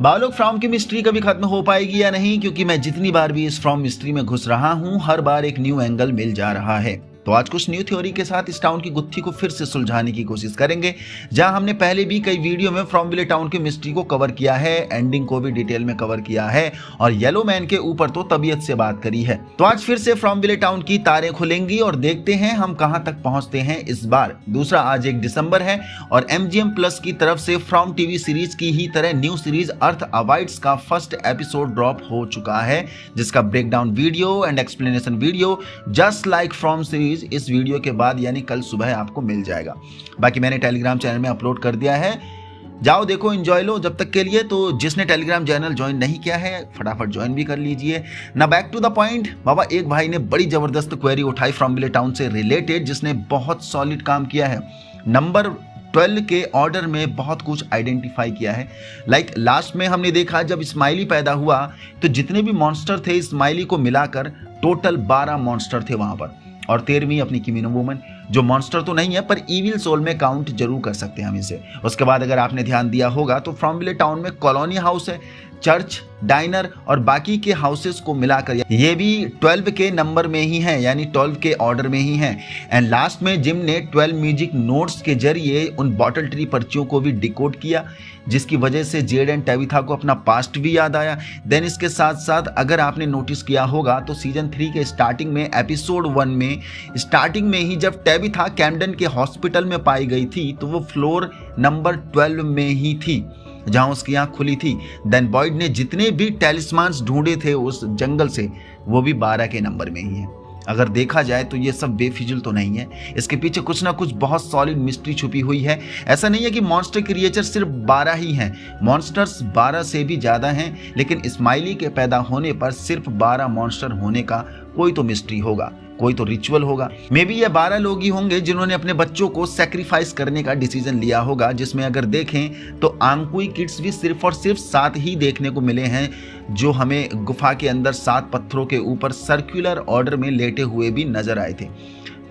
बालोक from की mystery कभी खत्म हो पाएगी या नहीं, क्योंकि मैं जितनी बार भी इस फ्रॉम मिस्ट्री में घुस रहा हूं हर बार एक न्यू एंगल मिल जा रहा है। तो आज कुछ न्यू थ्योरी के साथ इस टाउन की गुत्थी को फिर से सुलझाने की कोशिश करेंगे। जहां हमने पहले भी कई वीडियो में फ्रॉमविले टाउन की मिस्ट्री को कवर किया है, एंडिंग को भी डिटेल में कवर किया है और येलो मैन के ऊपर तो तबीयत से बात करी है। तो आज फिर से फ्रॉमविले टाउन की तारें खुलेंगी और देखते हैं हम कहां तक पहुंचते हैं इस बार। दूसरा, आज 1 दिसंबर है और MGM प्लस की तरफ से फ्रॉम टीवी सीरीज की ही तरह न्यू सीरीज अर्थ अवॉइड्स का फर्स्ट एपिसोड ड्रॉप हो चुका है, जिसका breakdown video and explanation video just like from series इस वीडियो के बाद यानी कल सुबह आपको मिल जाएगा। बाकी मैंने टेलीग्राम चैनल में अपलोड कर दिया है, जाओ देखो, एंजॉय लो जब तक के लिए। तो जिसने टेलीग्राम चैनल ज्वाइन नहीं किया है फटाफट ज्वाइन भी कर लीजिए ना। बैक टू द पॉइंट बाबा, एक भाई ने बड़ी जबरदस्त क्वेरी उठाई फ्रॉमविले टाउन से रिलेटेड, जिसने बहुत सॉलिड काम किया है। नंबर 12 के ऑर्डर में बहुत कुछ आइडेंटिफाई किया है। लाइक लास्ट में हमने देखा जब स्माइली पैदा हुआ तो जितने भी मॉन्स्टर थे स्माइली को मिलाकर टोटल 12 मॉन्स्टर थे वहां पर, और 13वीं अपनी किमिनो वुमन, जो मॉन्स्टर तो नहीं है पर इविल सोल में काउंट जरूर कर सकते हैं हम इसे। उसके बाद अगर आपने ध्यान दिया होगा तो फ्रॉमविले टाउन में कॉलोनी हाउस है, चर्च, डाइनर और बाकी के हाउसेस को मिलाकर ये भी 12 के नंबर में ही है, यानी 12 के ऑर्डर में ही है। एंड लास्ट में जिम ने 12 म्यूजिक नोट्स के जरिए उन बॉटल ट्री पर्चियों को भी डिकोड किया, जिसकी वजह से जेड एंड टेबिथा को अपना पास्ट भी याद आया। देन इसके साथ साथ अगर आपने नोटिस किया होगा तो सीजन 3 के स्टार्टिंग में एपिसोड 1 में स्टार्टिंग में ही जब टेबिथा कैम्पडन के हॉस्पिटल में पाई गई थी तो वो फ्लोर नंबर 12 में ही थी जहां उसकी आंख खुली थी। देन बॉयड ने जितने भी टेलिस्मान्स ढूंढे थे उस जंगल से वो भी 12 के नंबर में ही है। अगर देखा जाए तो ये सब बेफिजुल तो नहीं है, इसके पीछे कुछ ना कुछ बहुत सॉलिड मिस्ट्री छुपी हुई है। ऐसा नहीं है कि मॉन्स्टर क्रिएचर सिर्फ 12 ही हैं, मॉन्स्टर्स 12 से भी ज्यादा हैं, लेकिन स्माइली के पैदा होने पर सिर्फ 12 मॉन्स्टर होने का कोई तो मिस्ट्री होगा, कोई तो रिचुअल होगा। मे बी ये 12 लोग ही होंगे जिन्होंने अपने बच्चों को सैक्रिफाइस करने का डिसीजन लिया होगा, जिसमें अगर देखें तो आंकुई किड्स भी सिर्फ और सिर्फ 7 ही देखने को मिले हैं, जो हमें गुफा के अंदर 7 पत्थरों के ऊपर सर्कुलर ऑर्डर में लेटे हुए भी नजर आए थे।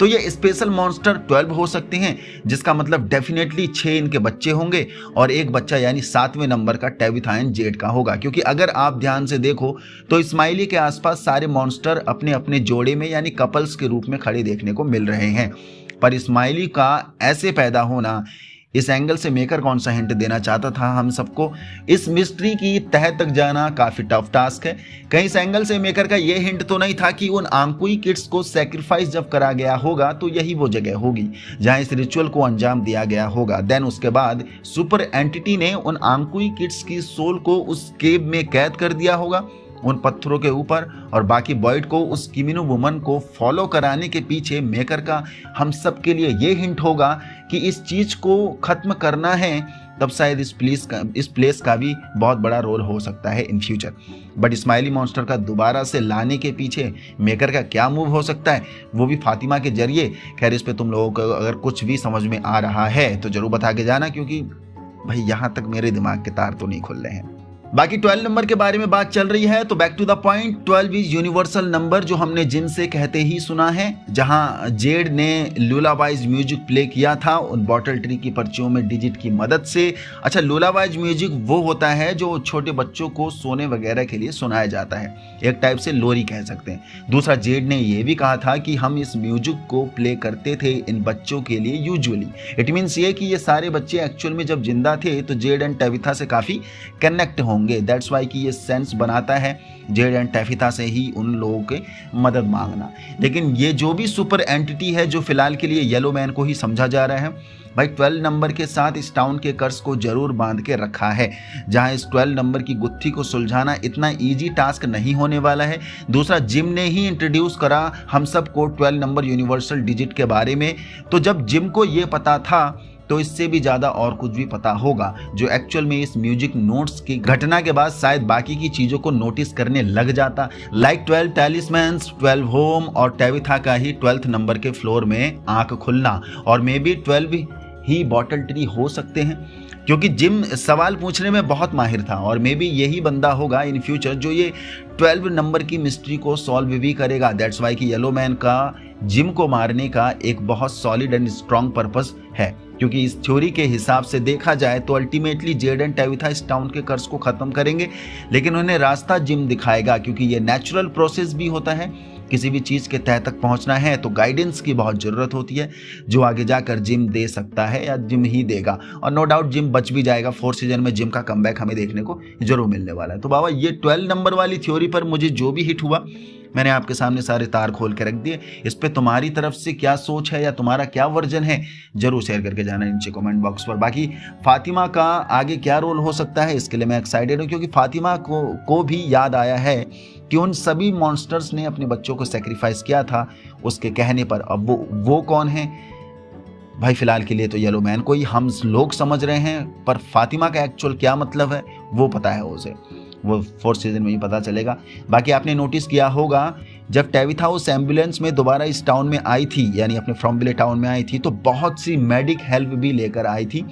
तो ये स्पेशल मॉन्स्टर 12 हो सकते हैं, जिसका मतलब डेफिनेटली 6 इनके बच्चे होंगे और एक बच्चा यानी 7वें नंबर का टेबिथा एंड जेड का होगा। क्योंकि अगर आप ध्यान से देखो तो स्माइली के आसपास सारे मॉन्स्टर अपने अपने जोड़े में यानी कपल्स के रूप में खड़े देखने को मिल रहे हैं, पर स्माइली का ऐसे पैदा होना, इस एंगल से मेकर कौन सा हिंट देना चाहता था हम सबको, इस मिस्ट्री की तह तक जाना काफी टफ टास्क है। कहीं इस एंगल से मेकर का यह हिंट तो नहीं था कि उन आंकुई किड्स को सैक्रिफाइस जब करा गया होगा तो यही वो जगह होगी जहां इस रिचुअल को अंजाम दिया गया होगा। देन उसके बाद सुपर एंटिटी ने उन आंकुई किड्स की सोल को उस केव में कैद कर दिया होगा उन पत्थरों के ऊपर, और बाकी बॉयड को उस किमिनो वुमन को फॉलो कराने के पीछे मेकर का हम सब के लिए ये हिंट होगा कि इस चीज को खत्म करना है। तब शायद इस प्लेस का भी बहुत बड़ा रोल हो सकता है in future. But smiley monster का दोबारा से लाने के पीछे मेकर का क्या मूव हो सकता है, वो भी फातिमा के जरिए। खैर इस पे तुम लोगों को अगर कुछ भी समझ में आ रहा है तो जरूर बता के जाना, क्योंकि भाई यहाँ तक मेरे दिमाग के तार तो नहीं खुल रहे हैं। बाकी 12 नंबर के बारे में बात चल रही है तो back to the point, 12 is universal number, जो हमने जिन से कहते ही सुना है। जहां जेड ने लुलाबाइज म्यूजिक प्ले किया था उन बॉटल ट्री की पर्चियों में डिजिट की मदद से। अच्छा, लुलाबाइज म्यूजिक वो होता है जो छोटे बच्चों को सोने वगैरह के लिए सुनाया जाता है, एक टाइप से लोरी कह सकते हैं। दूसरा, जेड ने यह भी कहा था कि हम इस म्यूजिक को प्ले करते थे इन बच्चों के लिए यूजुअली। इट मीन्स ये कि ये सारे बच्चे एक्चुअल में जब जिंदा थे तो जेड एंड टेबिथा से काफी कनेक्ट होंगे। दैट्स वाई कि ये सेंस बनाता है जेड एंड टेबिथा से ही उन लोगों के मदद मांगना। लेकिन ये जो भी सुपर एंटिटी है जो फिलहाल के लिए येलो मैन को ही समझा जा रहा है, भाई 12 नंबर के साथ इस टाउन के कर्ज को जरूर बांध के रखा है। जहां इस 12 नंबर की गुत्थी को सुलझाना इतना इजी टास्क नहीं होने वाला है। दूसरा, जिम ने ही इंट्रोड्यूस करा हम सबको 12 नंबर यूनिवर्सल डिजिट के बारे में, तो जब जिम को ये पता था तो इससे भी ज्यादा और कुछ भी पता होगा, जो एक्चुअल में इस म्यूजिक नोट्स की घटना के बाद शायद बाकी की चीजों को नोटिस करने लग जाता। लाइक 12 टैलिस्मैन्स, 12 होम और टेबिथा का ही 12th नंबर के फ्लोर में आंख खुलना, और may be 12 he bottle tree हो सकते हैं, क्योंकि जिम सवाल पूछने में बहुत माहिर था और मे बी यही बंदा होगा इन फ्यूचर जो ये 12 नंबर की मिस्ट्री को सॉल्व भी करेगा। दैट्स वाई कि येलो मैन का जिम को मारने का एक बहुत सॉलिड एंड स्ट्रॉन्ग पर्पस है। क्योंकि इस थ्योरी के हिसाब से देखा जाए तो अल्टीमेटली जेड एंड टेविथा इस टाउन के कर्ज को खत्म करेंगे, लेकिन उन्हें रास्ता जिम दिखाएगा, क्योंकि ये नेचुरल प्रोसेस भी होता है। किसी भी चीज़ के तह तक पहुंचना है तो गाइडेंस की बहुत ज़रूरत होती है, जो आगे जाकर जिम दे सकता है या जिम ही देगा। और नो डाउट जिम बच भी जाएगा। 4th सीजन में जिम का कमबैक हमें देखने को जरूर मिलने वाला है। तो बाबा ये 12 नंबर वाली थ्योरी पर मुझे जो भी हिट हुआ, मैंने आपके सामने सारे तार खोल के रख दिए। इस पे तुम्हारी तरफ से क्या सोच है या तुम्हारा क्या वर्जन है, जरूर शेयर करके जाना नीचे कमेंट बॉक्स पर। बाकी फातिमा का आगे क्या रोल हो सकता है, इसके लिए मैं एक्साइटेड हूँ, क्योंकि फातिमा को भी याद आया है कि उन सभी मॉन्स्टर्स ने अपने बच्चों को सेक्रीफाइस किया था उसके कहने पर। अब वो कौन है भाई? फिलहाल के लिए तो येलो मैन को ही हम लोग समझ रहे हैं, पर फातिमा का एक्चुअल क्या मतलब है वो पता है उसे, वो 4th सीजन में ही पता चलेगा। बाकी आपने नोटिस किया होगा, जब टेविथा उस एम्बुलेंस में दोबारा इस टाउन में आई थी, यानी अपने फ्रॉमविले टाउन में आई थी, तो बहुत सी मेडिक हेल्प भी लेकर आई थी,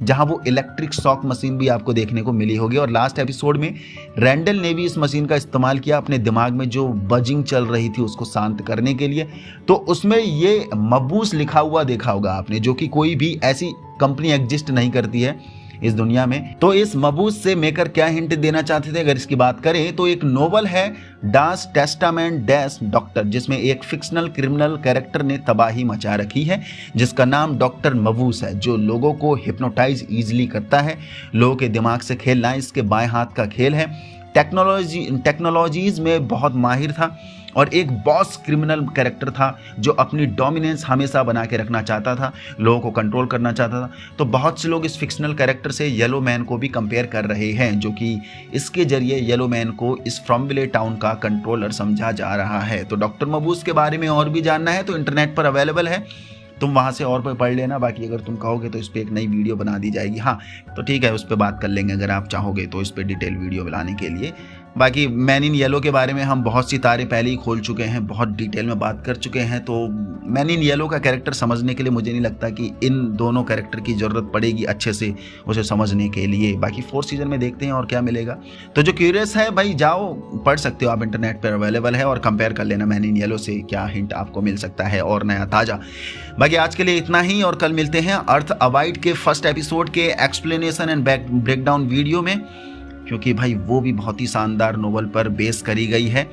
जहां वो इलेक्ट्रिक शॉक मशीन भी आपको देखने को मिली होगी। और लास्ट एपिसोड में रैंडल ने भी इस मशीन का इस्तेमाल किया अपने दिमाग में जो बजिंग चल रही थी उसको शांत करने के लिए। तो उसमें ये मबूस लिखा हुआ देखा होगा आपने, जो कि कोई भी ऐसी कंपनी एग्जिस्ट नहीं करती है इस दुनिया में। तो इस मबूस से मेकर क्या हिंट देना चाहते थे, अगर इसकी बात करें तो एक नोवेल है डास टेस्टामेंट डैश डॉक्टर, जिसमें एक फिक्शनल क्रिमिनल कैरेक्टर ने तबाही मचा रखी है, जिसका नाम डॉक्टर मबूस है, जो लोगों को हिप्नोटाइज इजीली करता है। लोगों के दिमाग से खेलना इसके बाएं हाथ का खेल है। टेक्नोलॉजीज में बहुत माहिर था और एक बॉस क्रिमिनल कैरेक्टर था जो अपनी डोमिनेंस हमेशा बना के रखना चाहता था, लोगों को कंट्रोल करना चाहता था। तो बहुत से लोग इस फिक्शनल कैरेक्टर से येलो मैन को भी कंपेयर कर रहे हैं, जो कि इसके जरिए येलो मैन को इस फ्रॉमविले टाउन का कंट्रोलर समझा जा रहा है। तो डॉक्टर मबूस के बारे में और भी जानना है तो इंटरनेट पर अवेलेबल है, तुम वहाँ से और पढ़ लेना। बाकी अगर तुम कहोगे तो इस पर एक नई वीडियो बना दी जाएगी। हाँ तो ठीक है, उस पर बात कर लेंगे अगर आप चाहोगे तो इस पर डिटेल वीडियो बनाने के लिए। बाकी मैन इन येलो के बारे में हम बहुत सी तारें पहले ही खोल चुके हैं, बहुत डिटेल में बात कर चुके हैं। तो मैन इन येलो का कैरेक्टर समझने के लिए मुझे नहीं लगता कि इन दोनों कैरेक्टर की ज़रूरत पड़ेगी अच्छे से उसे समझने के लिए। बाकी 4th सीजन में देखते हैं और क्या मिलेगा। तो जो क्यूरियस है भाई जाओ पढ़ सकते हो आप, इंटरनेट पर अवेलेबल है, और कंपेयर कर लेना मैन इन येलो से क्या हिंट आपको मिल सकता है और नया ताज़ा। बाकी आज के लिए इतना ही, और कल मिलते हैं अर्थ अवॉइड के फर्स्ट एपिसोड के एक्सप्लेनेशन एंड ब्रेकडाउन वीडियो में, क्योंकि भाई वो भी बहुत ही शानदार नोवेल पर बेस करी गई है,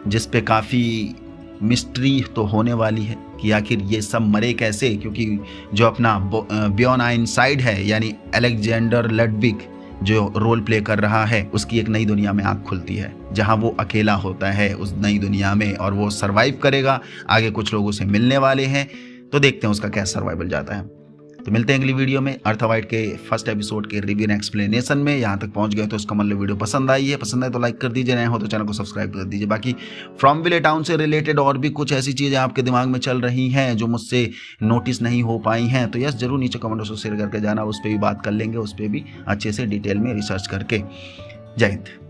जिस पे काफ़ी मिस्ट्री तो होने वाली है कि आखिर ये सब मरे कैसे। क्योंकि जो अपना बियॉन्ड आइनसाइड है, यानी अलेक्जेंडर लडविग जो रोल प्ले कर रहा है, उसकी एक नई दुनिया में आँख खुलती है, जहां वो अकेला होता है उस नई दुनिया में, और वो सर्वाइव करेगा। आगे कुछ लोगों से मिलने वाले हैं, तो देखते हैं उसका क्या सर्वाइवल जाता है। तो मिलते हैं अगली वीडियो में अर्थ अवॉइड के फर्स्ट एपिसोड के रिव्यू एंड एक्सप्लेनेशन में। यहाँ तक पहुँच गए तो इसका मतलब वीडियो पसंद आई है, पसंद है तो लाइक कर दीजिए, नए हो तो चैनल को सब्सक्राइब कर दीजिए। बाकी फ्रॉमविले टाउन से रिलेटेड और भी कुछ ऐसी चीज़ें आपके दिमाग में चल रही हैं जो मुझसे नोटिस नहीं हो पाई हैं, तो यस जरूर नीचे कमेंट शेयर करके जाना, उस पर भी बात कर लेंगे, उस पर भी अच्छे से डिटेल में रिसर्च करके। जय हिंद।